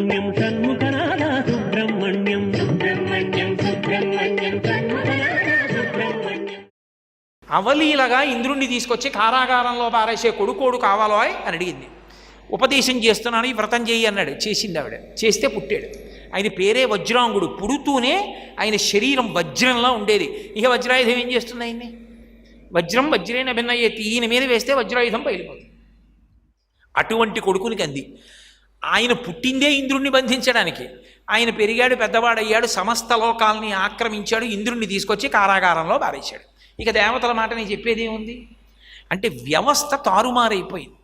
సుబ్రహ్మణ్యం షణ్ముఖనాథ సుబ్రహ్మణ్యం సుబ్రహ్మణ్యం సుబ్రహ్మణ్యం షణ్ముఖనాథ సుబ్రహ్మణ్యం. అవలీలగా ఇంద్రుణ్ణి తీసుకొచ్చి కారాగారంలో పారేసే కొడుకోడు కావాలో అని అడిగింది. ఉపదేశం చేస్తున్నాను, ఈ వ్రతం చేయి అన్నాడు. చేసింది ఆవిడ. చేస్తే పుట్టాడు. ఆయన పేరే వజ్రాంగుడు. పుడుతూనే ఆయన శరీరం వజ్రంలా ఉండేది. ఇక వజ్రాయుధం ఏం చేస్తుంది ఆయన్ని? వజ్రం వజ్రేన భిన్నయ్యేది. ఈయన మీద వేస్తే వజ్రాయుధం బయలుపోతుంది. అటువంటి కొడుకునికి అంది. ఆయన పుట్టిందే ఇంద్రుణ్ణి బంధించడానికి. ఆయన పెరిగాడు, పెద్దవాడయ్యాడు, సమస్త లోకాలని ఆక్రమించాడు. ఇంద్రుణ్ణి తీసుకొచ్చి కారాగారంలో పారేశాడు. ఇక దేవతల మాట నేను చెప్పేది ఏముంది అంటే, వ్యవస్థ తారుమారైపోయింది.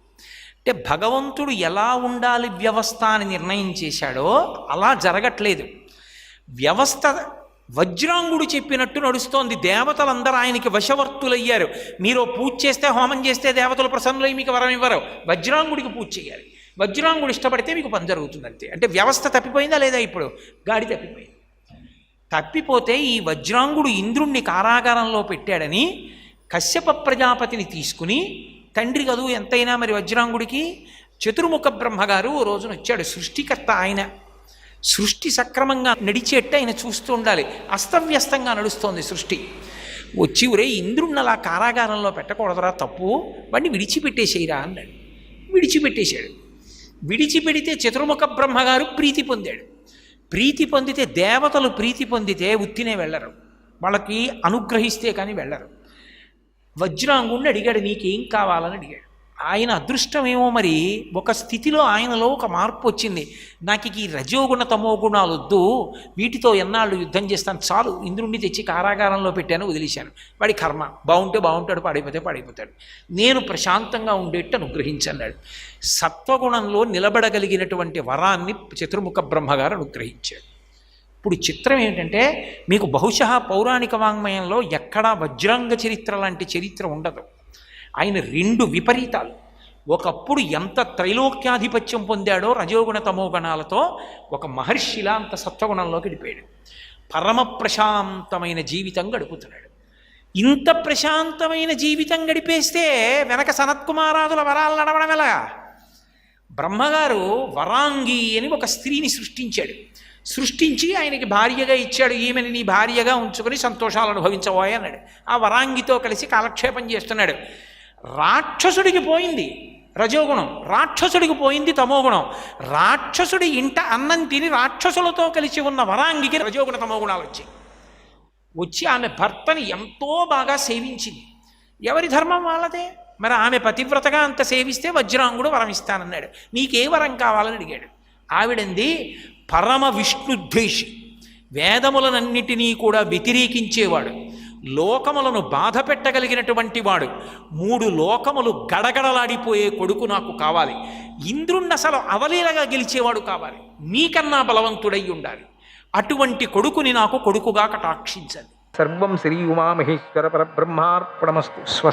అంటే భగవంతుడు ఎలా ఉండాలి వ్యవస్థ అని నిర్ణయం చేశాడో అలా జరగట్లేదు. వ్యవస్థ వజ్రాంగుడు చెప్పినట్టు నడుస్తోంది. దేవతలందరూ ఆయనకి వశవర్తులయ్యారు. మీరు పూజ చేస్తే, హోమం చేస్తే దేవతలు ప్రసన్నులై మీకు వరం ఇవ్వరు. వజ్రాంగుడికి పూజ చేయాలి. వజ్రాంగుడు ఇష్టపడితే మీకు పని జరుగుతుంది అంతే. అంటే వ్యవస్థ తప్పిపోయిందా లేదా? ఇప్పుడు గాడి తప్పిపోయింది. తప్పిపోతే ఈ వజ్రాంగుడు ఇంద్రుణ్ణి కారాగారంలో పెట్టాడని కశ్యప ప్రజాపతిని తీసుకుని, తండ్రి కదూ ఎంతైనా మరి వజ్రాంగుడికి, చతుర్ముఖ బ్రహ్మగారు ఓ రోజున వచ్చాడు. సృష్టికర్త ఆయన. సృష్టి సక్రమంగా నడిచేట్టు ఆయన చూస్తూ ఉండాలి. అస్తవ్యస్తంగా నడుస్తోంది సృష్టి. వచ్చి ఒరే ఇంద్రుణ్ణి అలా కారాగారంలో పెట్టకూడదురా, తప్పు, వాడిని విడిచిపెట్టేసేయరా అన్నాడు. విడిచిపెట్టేశాడు. విడిచిపెడితే చతుర్ముఖ బ్రహ్మగారు ప్రీతి పొందాడు. ప్రీతి పొందితే, దేవతలు ప్రీతి పొందితే ఉత్తినే వెళ్ళరు, వాళ్ళకి అనుగ్రహిస్తే కానీ వెళ్ళరు. వజ్రాంగుణ్ణి అడిగాడు, నీకేం కావాలని అడిగాడు. ఆయన అదృష్టమేమో మరి, ఒక స్థితిలో ఆయనలో ఒక మార్పు వచ్చింది. నాకు ఈ రజోగుణ తమో గుణాలు వద్దు, వీటితో ఎన్నాళ్ళు యుద్ధం చేస్తాను, చాలు, ఇంద్రుణ్ణి తెచ్చి కారాగారంలో పెట్టాను, వదిలేశాను. వాడి కర్మ, బాగుంటే బాగుంటాడు, పాడైపోతే పాడైపోతాడు, నేను ప్రశాంతంగా ఉండేట్టు అనుగ్రహించన్నాడు. సత్వగుణంలో నిలబడగలిగినటువంటి వరాన్ని చతుర్ముఖ బ్రహ్మగారు అనుగ్రహించాడు. ఇప్పుడు చిత్రం ఏమిటంటే, మీకు బహుశా పౌరాణిక వాంగ్మయంలో ఎక్కడా వజ్రాంగ చరిత్ర లాంటి చరిత్ర ఉండదు. ఆయన రెండు విపరీతాలు. ఒకప్పుడు ఎంత త్రైలోక్యాధిపత్యం పొందాడో రజోగుణ తమోగుణాలతో, ఒక మహర్షిలా అంత సత్వగుణంలోకి వెళ్ళిపోయాడు. పరమ ప్రశాంతమైన జీవితం గడుపుతున్నాడు. ఇంత ప్రశాంతమైన జీవితం గడిపేస్తే వెనక సనత్కుమారాదుల వరాలు నడవడం ఎలాగా? బ్రహ్మగారు వరాంగి అని ఒక స్త్రీని సృష్టించాడు. సృష్టించి ఆయనకి భార్యగా ఇచ్చాడు. ఈమెని నీ భార్యగా ఉంచుకొని సంతోషాలు అనుభవించబోయే అన్నాడు. ఆ వరాంగితో కలిసి కాలక్షేపం చేస్తున్నాడు. రాక్షసుడికి పోయింది రజోగుణం, రాక్షసుడికి పోయింది తమోగుణం. రాక్షసుడి ఇంట అన్నం తిని రాక్షసులతో కలిసి ఉన్న వరాంగికి రజోగుణ తమోగుణాలు వచ్చి ఆమె భర్తని ఎంతో బాగా సేవించింది. ఎవరి ధర్మం వాళ్ళదే. మరి ఆమె పతివ్రతగా అంత సేవిస్తే వజ్రాంగుడు వరం ఇస్తానన్నాడు. నీకే వరం కావాలని అడిగాడు. ఆవిడంది, పరమ విష్ణుద్వేషి, వేదములనన్నిటినీ కూడా వ్యతిరేకించేవాడు, లోకములను బాధ పెట్టగలిగినటువంటి వాడు, 3 లోకములు గడగడలాడిపోయే కొడుకు నాకు కావాలి. ఇంద్రుణ్ణి అసలు అవలీలగా గెలిచేవాడు కావాలి, నీకన్నా బలవంతుడై ఉండాలి. అటువంటి కొడుకుని నాకు కొడుకుగా కటాక్షించాలి. సర్వం శ్రీ ఉమామహేశ్వర పరబ్రహ్మార్పణమస్తు. స్వస్తి.